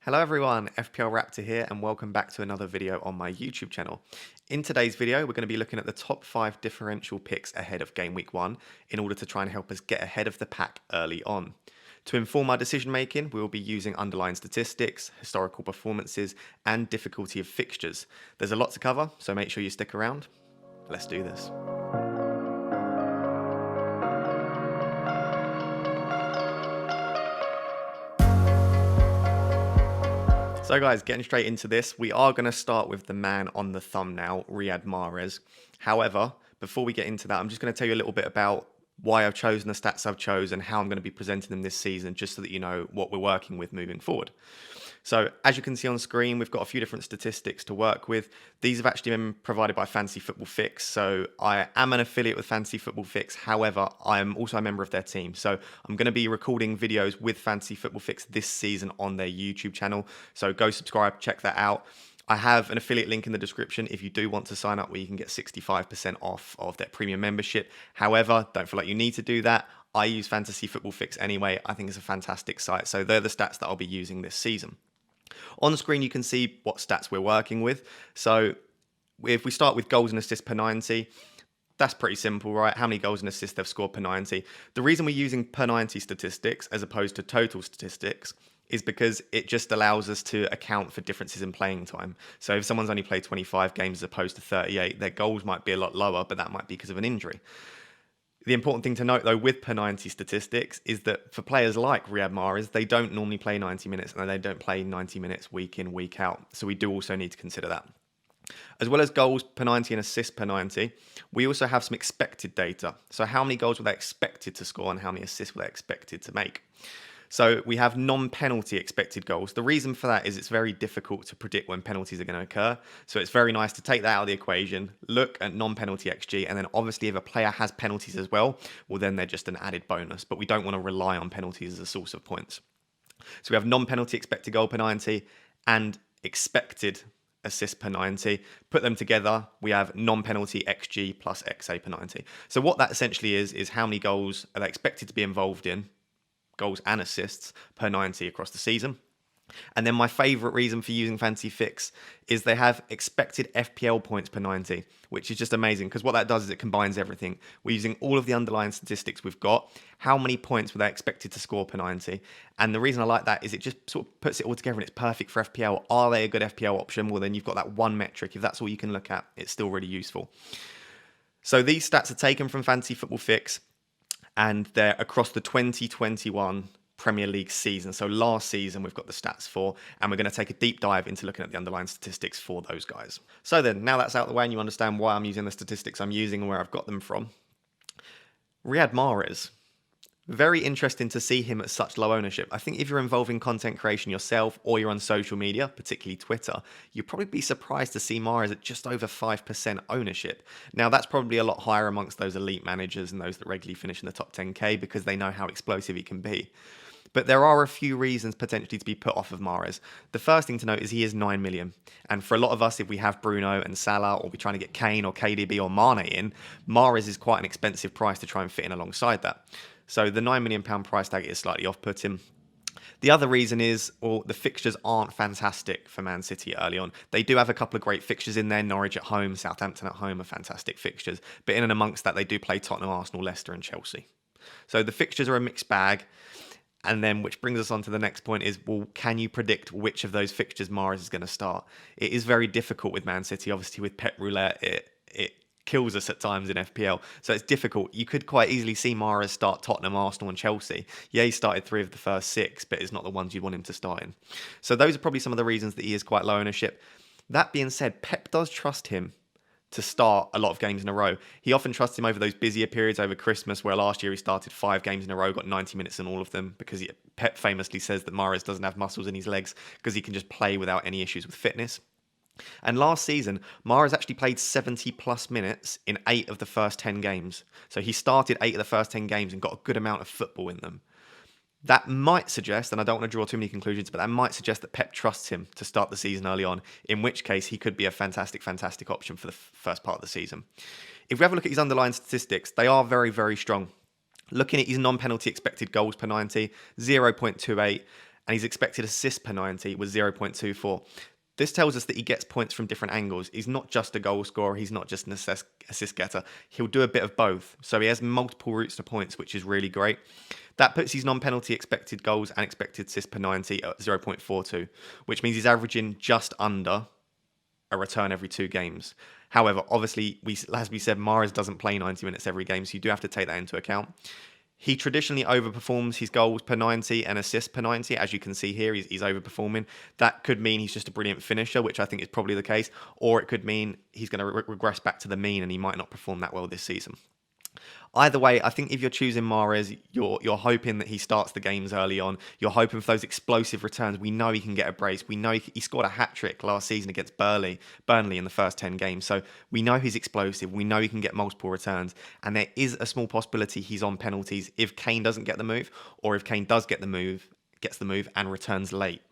Hello everyone, FPL Raptor here and welcome back to another video on my YouTube channel. In today's video we're going to be looking at the top 5 differential picks ahead of Game Week 1 in order to try and help us get ahead of the pack early on. To inform our decision making we will be using underlying statistics, historical performances and difficulty of fixtures. There's a lot to cover, so make sure you stick around. Let's do this. So guys, getting straight into this, we are going to start with the man on the thumbnail, Riyad Mahrez. However, before we get into that, I'm just going to tell you a little bit about why I've chosen the stats I've chosen and how I'm going to be presenting them this season, just so that you know what we're working with moving forward. So as you can see on screen, we've got a few different statistics to work with. These have actually been provided by Fantasy Football Fix. So I am an affiliate with Fantasy Football Fix. However, I am also a member of their team. So I'm going to be recording videos with Fantasy Football Fix this season on their YouTube channel. So go subscribe, check that out. I have an affiliate link in the description if you do want to sign up, where you can get 65% off of their premium membership. However, don't feel like you need to do that. I use Fantasy Football Fix anyway. I think it's a fantastic site. So they're the stats that I'll be using this season. On screen, you can see what stats we're working with. So if we start with goals and assists per 90, that's pretty simple, right? How many goals and assists they've scored per 90. The reason we're using per 90 statistics as opposed to total statistics is because it just allows us to account for differences in playing time. So if someone's only played 25 games as opposed to 38, their goals might be a lot lower, but that might be because of an injury. The important thing to note, though, with per 90 statistics is that for players like Riyad Mahrez, they don't normally play 90 minutes and they don't play 90 minutes week in, week out. So we do also need to consider that. As well as goals per 90 and assists per 90, we also have some expected data. So how many goals were they expected to score and how many assists were they expected to make? So we have non-penalty expected goals. The reason for that is it's very difficult to predict when penalties are going to occur. So it's very nice to take that out of the equation, look at non-penalty XG, and then obviously if a player has penalties as well, then they're just an added bonus. But we don't want to rely on penalties as a source of points. So we have non-penalty expected goal per 90 and expected assist per 90. Put them together, we have non-penalty XG plus XA per 90. So what that essentially is how many goals are they expected to be involved in, goals and assists per 90 across the season. And then my favourite reason for using Fantasy Fix is they have expected FPL points per 90, which is just amazing because what that does is it combines everything. We're using all of the underlying statistics we've got. How many points were they expected to score per 90? And the reason I like that is it just sort of puts it all together and it's perfect for FPL. Are they a good FPL option? Well, then you've got that one metric. If that's all you can look at, it's still really useful. So these stats are taken from Fantasy Football Fix, and they're across the 2021 Premier League season. So last season we've got the stats for, and we're going to take a deep dive into looking at the underlying statistics for those guys. So then, now that's out of the way and you understand why I'm using the statistics I'm using and where I've got them from. Riyad Mahrez. Very interesting to see him at such low ownership. I think if you're involved in content creation yourself or you're on social media, particularly Twitter, you'd probably be surprised to see Mahrez at just over 5% ownership. Now, that's probably a lot higher amongst those elite managers and those that regularly finish in the top 10k because they know how explosive he can be. But there are a few reasons potentially to be put off of Mahrez. The first thing to note is he is 9 million. And for a lot of us, if we have Bruno and Salah, or we're trying to get Kane or KDB or Mane in, Mahrez is quite an expensive price to try and fit in alongside that. So the £9 million price tag is slightly off-putting. The other reason is, well, the fixtures aren't fantastic for Man City early on. They do have a couple of great fixtures in there. Norwich at home, Southampton at home are fantastic fixtures. But in and amongst that, they do play Tottenham, Arsenal, Leicester and Chelsea. So the fixtures are a mixed bag. And then, which brings us on to the next point is, well, can you predict which of those fixtures Mahrez is going to start? It is very difficult with Man City. Obviously, with Pep Roulette, it kills us at times in FPL. So it's difficult. You could quite easily see Mahrez start Tottenham, Arsenal and Chelsea. Yeah, he started 3 of the first 6, but it's not the ones you'd want him to start in. So those are probably some of the reasons that he is quite low ownership. That being said, Pep does trust him to start a lot of games in a row. He often trusts him over those busier periods over Christmas, where last year he started 5 games in a row, got 90 minutes in all of them, because Pep famously says that Mahrez doesn't have muscles in his legs because he can just play without any issues with fitness. And last season, Mahrez actually played 70 plus minutes in 8 of the first 10 games. So he started 8 of the first 10 games and got a good amount of football in them. That might suggest, and I don't want to draw too many conclusions, but that might suggest that Pep trusts him to start the season early on, in which case he could be a fantastic option for the first part of the season. If we have a look at his underlying statistics, they are very, very strong. Looking at his non-penalty expected goals per 90, 0.28, and his expected assist per 90 was 0.24. This tells us that he gets points from different angles. He's not just a goal scorer. He's not just an assist getter. He'll do a bit of both. So he has multiple routes to points, which is really great. That puts his non-penalty expected goals and expected assists per 90 at 0.42, which means he's averaging just under a return every 2 games. However, obviously, as we said, Mahrez doesn't play 90 minutes every game, so you do have to take that into account. He traditionally overperforms his goals per 90 and assists per 90. As you can see here, he's overperforming. That could mean he's just a brilliant finisher, which I think is probably the case. Or it could mean he's going to regress back to the mean and he might not perform that well this season. Either way, I think if you're choosing Mahrez, you're hoping that he starts the games early on. You're hoping for those explosive returns. We know he can get a brace. We know he scored a hat-trick last season against Burnley in the first 10 games. So we know he's explosive. We know he can get multiple returns. And there is a small possibility he's on penalties if Kane doesn't get the move, or if Kane does get the move, gets the move and returns late.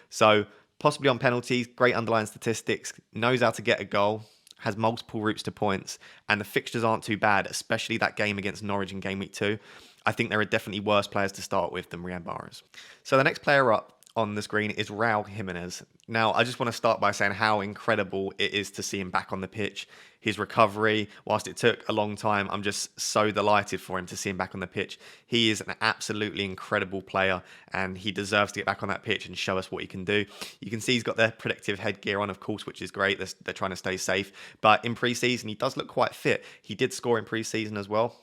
So possibly on penalties, great underlying statistics, knows how to get a goal, has multiple routes to points, and the fixtures aren't too bad, especially that game against Norwich in Game Week 2. I think there are definitely worse players to start with than Riyad Mahrez. So the next player up on the screen is Raul Jimenez. Now, I just want to start by saying how incredible it is to see him back on the pitch. His recovery, whilst it took a long time, I'm just so delighted for him to see him back on the pitch. He is an absolutely incredible player, and he deserves to get back on that pitch and show us what he can do. You can see he's got their protective headgear on, of course, which is great. They're trying to stay safe. But in pre-season, he does look quite fit. He did score in pre-season as well.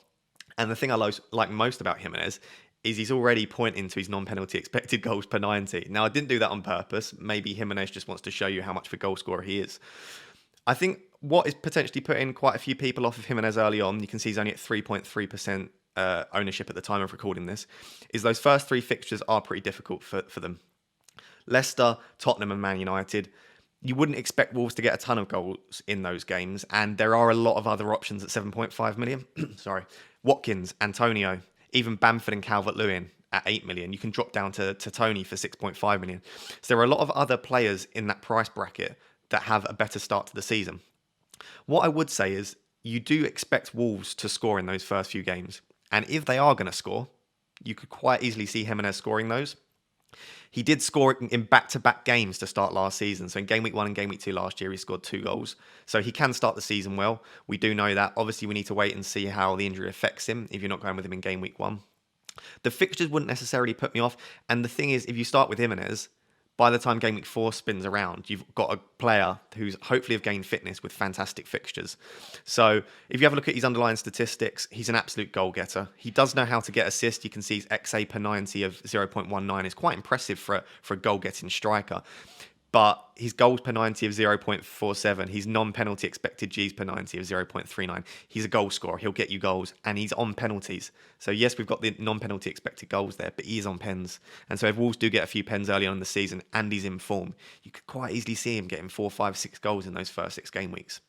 And the thing I like most about Jimenez is he's already pointing to his non-penalty expected goals per 90. Now, I didn't do that on purpose. Maybe Jimenez just wants to show you how much of a goal scorer he is. I think what is potentially putting quite a few people off of Jimenez early on, you can see he's only at 3.3% ownership at the time of recording this, is those first 3 fixtures are pretty difficult for them. Leicester, Tottenham and Man United. You wouldn't expect Wolves to get a ton of goals in those games, and there are a lot of other options at 7.5 million. Sorry. Watkins, Antonio, even Bamford and Calvert-Lewin at 8 million. You can drop down to Tony for 6.5 million. So there are a lot of other players in that price bracket that have a better start to the season. What I would say is you do expect Wolves to score in those first few games. And if they are going to score, you could quite easily see Jimenez scoring those. He did score in back-to-back games to start last season. So in Game Week 1 and Game Week 2 last year, he scored 2 goals. So he can start the season well. We do know that. Obviously, we need to wait and see how the injury affects him if you're not going with him in Game Week 1. The fixtures wouldn't necessarily put me off. And the thing is, if you start with Jimenez, by the time Game Week 4 spins around, you've got a player who's hopefully have gained fitness with fantastic fixtures. So if you have a look at his underlying statistics, he's an absolute goal getter. He does know how to get assists. You can see his XA per 90 of 0.19 is quite impressive for a goal-getting striker. But his goals per 90 of 0.47, his non-penalty expected Gs per 90 of 0.39. He's a goal scorer. He'll get you goals, and he's on penalties. So yes, we've got the non-penalty expected goals there, but he is on pens. And so if Wolves do get a few pens early on in the season and he's in form, you could quite easily see him getting 4, 5, 6 goals in those first 6 game weeks.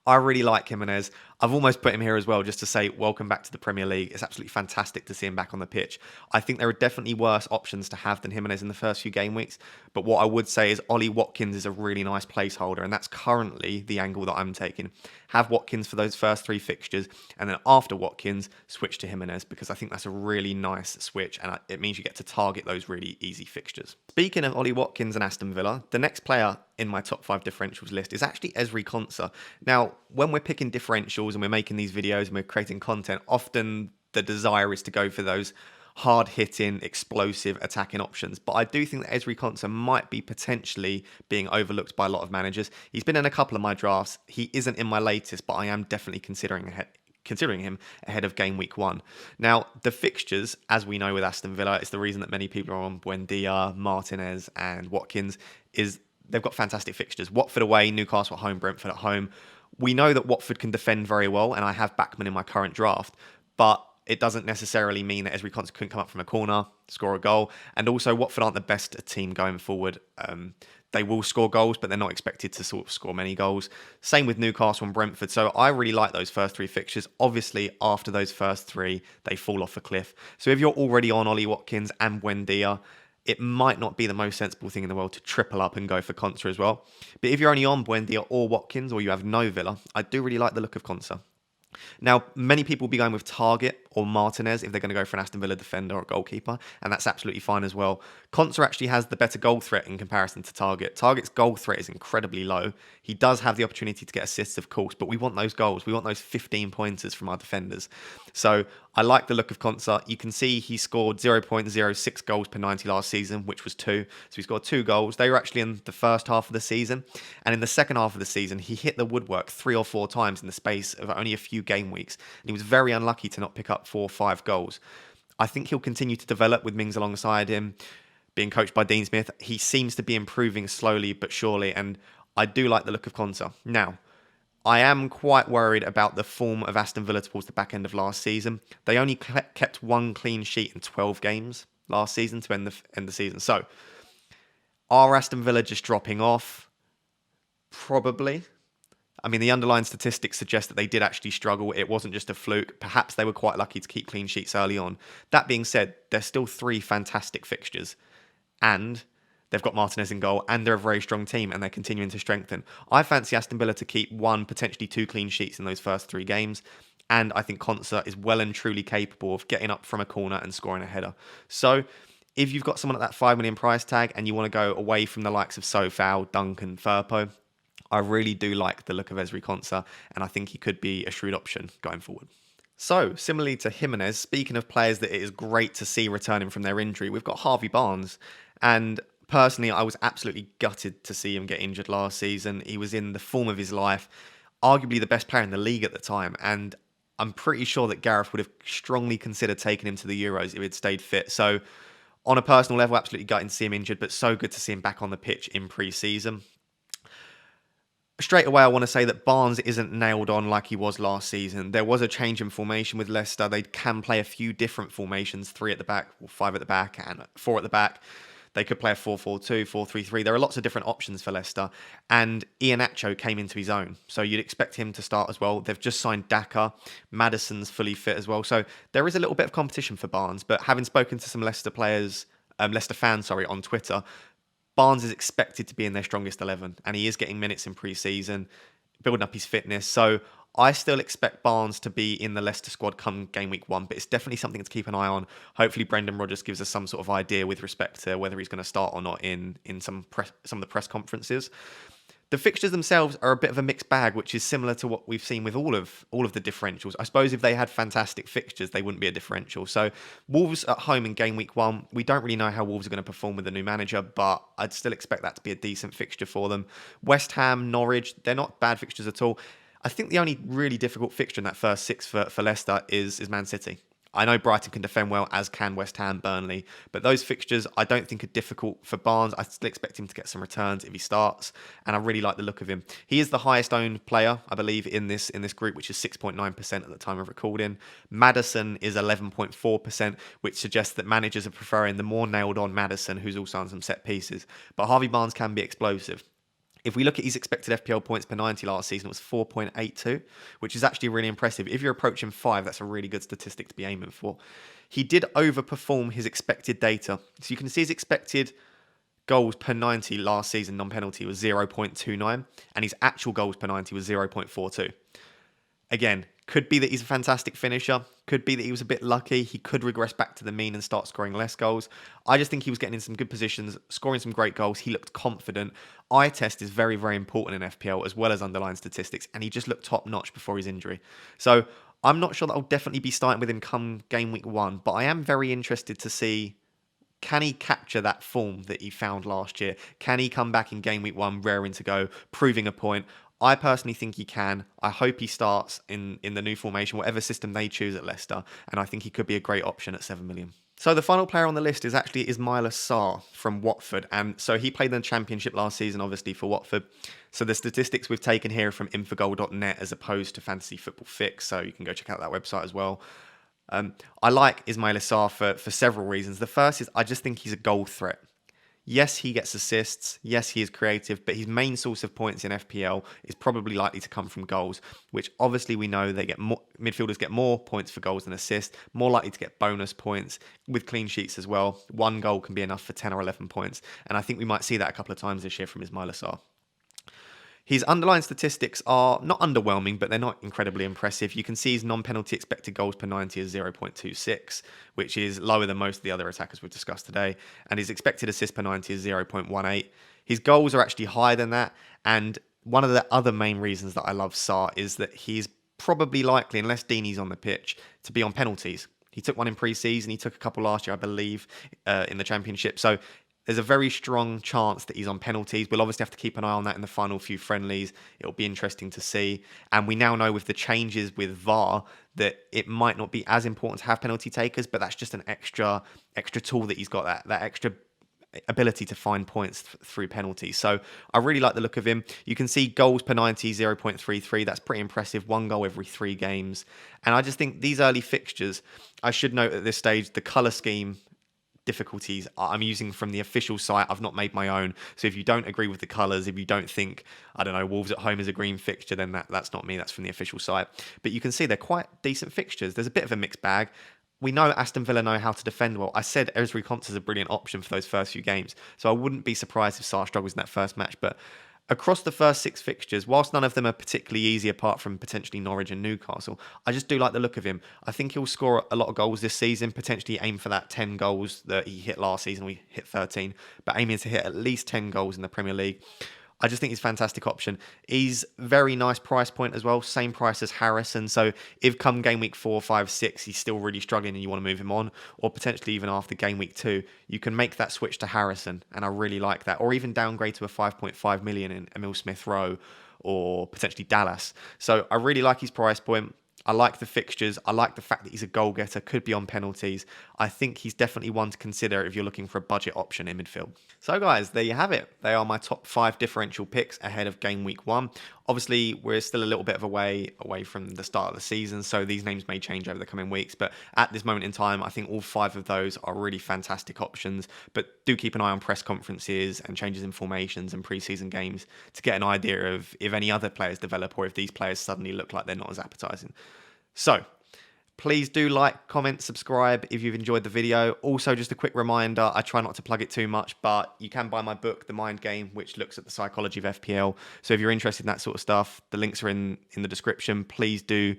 I really like Jimenez. I've almost put him here as well just to say welcome back to the Premier League. It's absolutely fantastic to see him back on the pitch. I think there are definitely worse options to have than Jimenez in the first few game weeks. But what I would say is Ollie Watkins is a really nice placeholder, and that's currently the angle that I'm taking. Have Watkins for those first 3 fixtures, and then after Watkins, switch to Jimenez, because I think that's a really nice switch, and it means you get to target those really easy fixtures. Speaking of Ollie Watkins and Aston Villa, the next player in my top 5 differentials list is actually Ezri Konsa. Now, when we're picking differentials and we're making these videos and we're creating content, often the desire is to go for those hard-hitting, explosive, attacking options. But I do think that Ezri Konsa might be potentially being overlooked by a lot of managers. He's been in a couple of my drafts. He isn't in my latest, but I am definitely considering him ahead of Game Week 1. Now, the fixtures, as we know with Aston Villa, it's the reason that many people are on Buendia, Martinez and Watkins, is they've got fantastic fixtures. Watford away, Newcastle at home, Brentford at home. We know that Watford can defend very well, and I have Backman in my current draft, but it doesn't necessarily mean that Ezri Konsa couldn't come up from a corner, score a goal. And also, Watford aren't the best team going forward. They will score goals, but they're not expected to sort of score many goals. Same with Newcastle and Brentford. So I really like those first 3 fixtures. Obviously, after those first 3, they fall off a cliff. So if you're already on Ollie Watkins and Buendia, it might not be the most sensible thing in the world to triple up and go for Konsa as well. But if you're only on Buendia or Watkins, or you have no Villa, I do really like the look of Konsa. Now, many people will be going with Target or Martinez if they're going to go for an Aston Villa defender or goalkeeper, and that's absolutely fine as well. Konsa actually has the better goal threat in comparison to Target. Target's goal threat is incredibly low. He does have the opportunity to get assists, of course, but we want those goals. We want those 15 pointers from our defenders. So I like the look of Konsa. You can see he scored 0.06 goals per 90 last season, which was 2. So he scored 2 goals. They were actually in the first half of the season. And in the second half of the season, he hit the woodwork 3 or 4 times in the space of only a few game weeks. And he was very unlucky to not pick up 4 or 5 goals. I think he'll continue to develop with Mings alongside him, being coached by Dean Smith. He seems to be improving slowly but surely, and I do like the look of Konsa. Now, I am quite worried about the form of Aston Villa towards the back end of last season. They only kept 1 clean sheet in 12 games last season to end the season. So, are Aston Villa just dropping off? Probably. I mean, the underlying statistics suggest that they did actually struggle. It wasn't just a fluke. Perhaps they were quite lucky to keep clean sheets early on. That being said, there's still 3 fantastic fixtures. And they've got Martinez in goal, and they're a very strong team, and they're continuing to strengthen. I fancy Aston Villa to keep 1, potentially 2 clean sheets in those first 3 games. And I think Konsa is well and truly capable of getting up from a corner and scoring a header. So, if you've got someone at that 5 million price tag and you want to go away from the likes of Sofal, Duncan, Firpo, I really do like the look of Ezri Konsa, and I think he could be a shrewd option going forward. So, similarly to Jimenez, speaking of players that it is great to see returning from their injury, we've got Harvey Barnes. And personally, I was absolutely gutted to see him get injured last season. He was in the form of his life, arguably the best player in the league at the time. And I'm pretty sure that Gareth would have strongly considered taking him to the Euros if he'd stayed fit. So, on a personal level, absolutely gutted to see him injured, but so good to see him back on the pitch in pre-season. Straight away, I want to say that Barnes isn't nailed on like he was last season. There was a change in formation with Leicester. They can play a few different formations, 3 at the back, 5 at the back, and 4 at the back. They could play a 4-4-2, 4-3-3. There are lots of different options for Leicester. And Iheanacho came into his own. So you'd expect him to start as well. They've just signed Daka. Maddison's fully fit as well. So there is a little bit of competition for Barnes. But having spoken to some Leicester fans, on Twitter, Barnes is expected to be in their strongest 11. And he is getting minutes in pre-season, building up his fitness. So I still expect Barnes to be in the Leicester squad come game week 1, but it's definitely something to keep an eye on. Hopefully, Brendan Rodgers gives us some sort of idea with respect to whether he's going to start or not in some of the press conferences. The fixtures themselves are a bit of a mixed bag, which is similar to what we've seen with all of the differentials. I suppose if they had fantastic fixtures, they wouldn't be a differential. So Wolves at home in game week 1, we don't really know how Wolves are going to perform with the new manager, but I'd still expect that to be a decent fixture for them. West Ham, Norwich, they're not bad fixtures at all. I think the only really difficult fixture in that first 6 for Leicester is Man City. I know Brighton can defend well, as can West Ham, Burnley, but those fixtures I don't think are difficult for Barnes. I still expect him to get some returns if he starts, and I really like the look of him. He is the highest owned player, I believe, in this group, which is 6.9% at the time of recording. Maddison is 11.4%, which suggests that managers are preferring the more nailed-on Maddison, who's also on some set pieces. But Harvey Barnes can be explosive. If we look at his expected FPL points per 90 last season, it was 4.82, which is actually really impressive. If you're approaching 5, that's a really good statistic to be aiming for. He did overperform his expected data. So you can see his expected goals per 90 last season, non-penalty, was 0.29, and his actual goals per 90 was 0.42. Again, could be that he's a fantastic finisher. Could be that he was a bit lucky. He could regress back to the mean and start scoring less goals. I just think he was getting in some good positions, scoring some great goals. He looked confident. Eye test is very, very important in FPL, as well as underlying statistics, and he just looked top-notch before his injury. So I'm not sure that I'll definitely be starting with him come game week 1, but I am very interested to see, can he capture that form that he found last year? Can he come back in game week 1 raring to go, proving a point? I personally think he can. I hope he starts in the new formation, whatever system they choose at Leicester, and I think he could be a great option at 7 million. So the final player on the list is actually Ismaila Sarr from Watford, and so he played in the Championship last season, obviously, for Watford. So the statistics we've taken here are from infogol.net as opposed to Fantasy Football Fix, so you can go check out that website as well. I like Ismaila Sarr for several reasons. The first is I just think he's a goal threat. Yes, he gets assists. Yes, he is creative, but his main source of points in FPL is probably likely to come from goals, which obviously we know midfielders get more points for goals than assists, more likely to get bonus points with clean sheets as well. 1 goal can be enough for 10 or 11 points, and I think we might see that a couple of times this year from Ismaila Sarr. His underlying statistics are not underwhelming, but they're not incredibly impressive. You can see his non-penalty expected goals per 90 is 0.26, which is lower than most of the other attackers we've discussed today. And his expected assist per 90 is 0.18. His goals are actually higher than that. And one of the other main reasons that I love Sarr is that he's probably likely, unless Deeney's on the pitch, to be on penalties. He took one in pre-season. He took a couple last year, I believe, in the Championship. So there's a very strong chance that he's on penalties. We'll obviously have to keep an eye on that in the final few friendlies. It'll be interesting to see. And we now know with the changes with VAR that it might not be as important to have penalty takers, but that's just an extra tool that he's got, that extra ability to find points through penalties. So I really like the look of him. You can see goals per 90, 0.33. That's pretty impressive. 1 goal every 3 games. And I just think these early fixtures, I should note at this stage, the colour scheme difficulties I'm using from the official site. I've not made my own. So if you don't agree with the colours, if you don't think, I don't know, Wolves at home is a green fixture, then that's not me. That's from the official site. But you can see they're quite decent fixtures. There's a bit of a mixed bag. We know Aston Villa know how to defend well. I said Ezri Konsa is a brilliant option for those first few games. So I wouldn't be surprised if Sarr struggles in that first match. But across the first 6 fixtures, whilst none of them are particularly easy apart from potentially Norwich and Newcastle, I just do like the look of him. I think he'll score a lot of goals this season, potentially aim for that 10 goals that he hit last season. We hit 13, but aiming to hit at least 10 goals in the Premier League. I just think he's a fantastic option. He's very nice price point as well, same price as Harrison. So if come game week 4, 5, 6, he's still really struggling and you want to move him on, or potentially even after game week 2, you can make that switch to Harrison, and I really like that. Or even downgrade to a 5.5 million in Emil Smith-Rowe or potentially Dallas. So I really like his price point. I like the fixtures. I like the fact that he's a goal getter, could be on penalties. I think he's definitely one to consider if you're looking for a budget option in midfield. So guys, there you have it. They are my top 5 differential picks ahead of game week 1. Obviously, we're still a little bit of a way away from the start of the season, so these names may change over the coming weeks. But at this moment in time, I think all 5 of those are really fantastic options. But do keep an eye on press conferences and changes in formations and pre-season games to get an idea of if any other players develop or if these players suddenly look like they're not as appetizing. So please do like, comment, subscribe if you've enjoyed the video. Also, just a quick reminder, I try not to plug it too much, but you can buy my book, The Mind Game, which looks at the psychology of FPL. So if you're interested in that sort of stuff, the links are in the description. Please do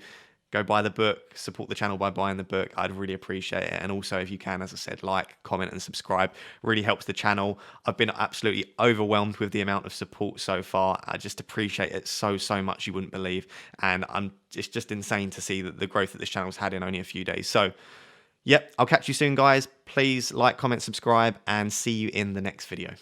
go buy the book, support the channel by buying the book. I'd really appreciate it. And also, if you can, as I said, like, comment and subscribe. Really helps the channel. I've been absolutely overwhelmed with the amount of support so far. I just appreciate it so much you wouldn't believe. And it's just insane to see the growth that this channel's had in only a few days. So, yep, I'll catch you soon, guys. Please like, comment, subscribe, and see you in the next video.